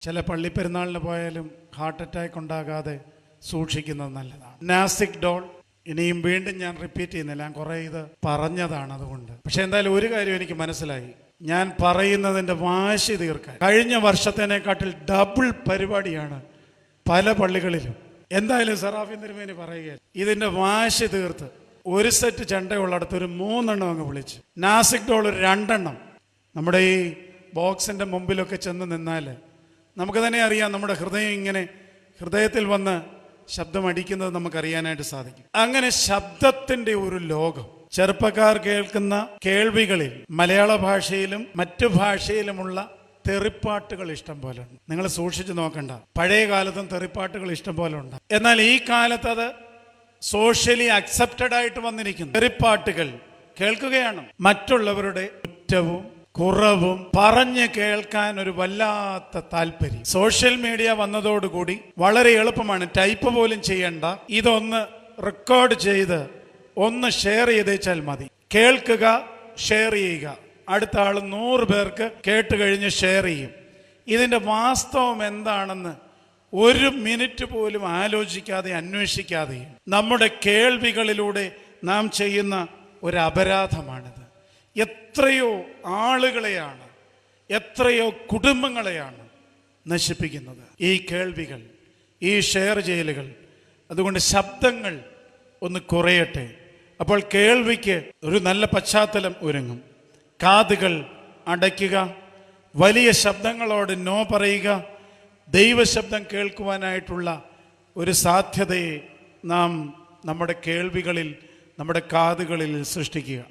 ചില പള്ളിപ്പെരുന്നാളിന് പോയാലും heart attack ഉണ്ടാകാതെ സൂക്ഷിക്കുന്നത് നല്ലതാണ്. നാസിക് ഡോൾ ഇനിയും വീണ്ടും ഞാൻ റിപ്പീറ്റ് ചെയ്യുന്നില്ല, ഞാൻ കുറേ ഇത് പറഞ്ഞതാണ് അതുകൊണ്ട്. പക്ഷെ എന്തായാലും ഒരു കാര്യം എനിക്ക് മനസ്സിലായി, ഞാൻ പറയുന്നതിൻ്റെ വാശി തീർക്കാൻ കഴിഞ്ഞ വർഷത്തേനെക്കാട്ടിൽ ഡബിൾ പരിപാടിയാണ് പല പള്ളികളിലും. എന്തായാലും സറാഫിൻ തിരുമേനി പറയുകയാണ്, ഇതിൻ്റെ വാശി തീർത്ത് ഒരു സെറ്റ് ചെണ്ടയുള്ളിടത്ത് ഒരു 3 എണ്ണം അങ്ങ് വിളിച്ച്, നാസിക് ഡോൾ ഒരു 2 എണ്ണം നമ്മുടെ ഈ ബോക്സിൻ്റെ മുമ്പിലൊക്കെ ചെന്ന് നിന്നാൽ നമുക്ക് തന്നെ അറിയാം, നമ്മുടെ ഹൃദയം ഇങ്ങനെ ഹൃദയത്തിൽ വന്ന് ശബ്ദം അടിക്കുന്നത് നമുക്കറിയാനായിട്ട് സാധിക്കും. അങ്ങനെ ശബ്ദത്തിൻ്റെ ഒരു ലോകം. ചെറുപ്പക്കാർ കേൾക്കുന്ന കേൾവികളിൽ മലയാള ഭാഷയിലും മറ്റു ഭാഷയിലുമുള്ള തെറിപ്പാട്ടുകൾ ഇഷ്ടം പോലെ ഉണ്ട്. നിങ്ങൾ സൂക്ഷിച്ചു നോക്കണ്ട, പഴയ കാലത്തും തെറിപ്പാട്ടുകൾ ഇഷ്ടം പോലെ ഉണ്ട്. എന്നാൽ ഈ കാലത്ത് അത് സോഷ്യലി അക്സെപ്റ്റഡ് ആയിട്ട് വന്നിരിക്കുന്നു. തെറിപ്പാട്ടുകൾ കേൾക്കുകയാണ്. മറ്റുള്ളവരുടെ കുറ്റവും കുറവും പറഞ്ഞ് കേൾക്കാൻ ഒരു വല്ലാത്ത താല്പര്യം. സോഷ്യൽ മീഡിയ വന്നതോടുകൂടി വളരെ എളുപ്പമാണ്, ടൈപ്പ് പോലും ചെയ്യണ്ട, ഇതൊന്ന് റെക്കോർഡ് ചെയ്ത് ഒന്ന് ഷെയർ ചെയ്തേച്ചാൽ മതി. കേൾക്കുക, ഷെയർ ചെയ്യുക, അടുത്ത ആൾ 100 പേർക്ക് കേട്ട് കഴിഞ്ഞ് ഷെയർ ചെയ്യും. ഇതിൻ്റെ വാസ്തവം എന്താണെന്ന് 1 മിനിറ്റ് പോലും ആലോചിക്കാതെ അന്വേഷിക്കാതെയും നമ്മുടെ കേൾവികളിലൂടെ നാം ചെയ്യുന്ന ഒരു അപരാധമാണിത്. എത്രയോ ആളുകളെയാണ്, എത്രയോ കുടുംബങ്ങളെയാണ് നശിപ്പിക്കുന്നത് ഈ കേൾവികൾ, ഈ ഷെയർ ചെയ്യലുകൾ. അതുകൊണ്ട് ശബ്ദങ്ങൾ ഒന്ന് കുറയട്ടെ. അപ്പോൾ കേൾവിക്ക് ഒരു നല്ല പശ്ചാത്തലം ഒരുങ്ങും. കാതുകൾ അടയ്ക്കുക, വലിയ ശബ്ദങ്ങളോട് നോ പറയുക, ദൈവശബ്ദം കേൾക്കുവാനായിട്ടുള്ള ഒരു സാധ്യതയെ നാം നമ്മുടെ കേൾവികളിൽ, നമ്മുടെ കാതുകളിൽ സൃഷ്ടിക്കുക.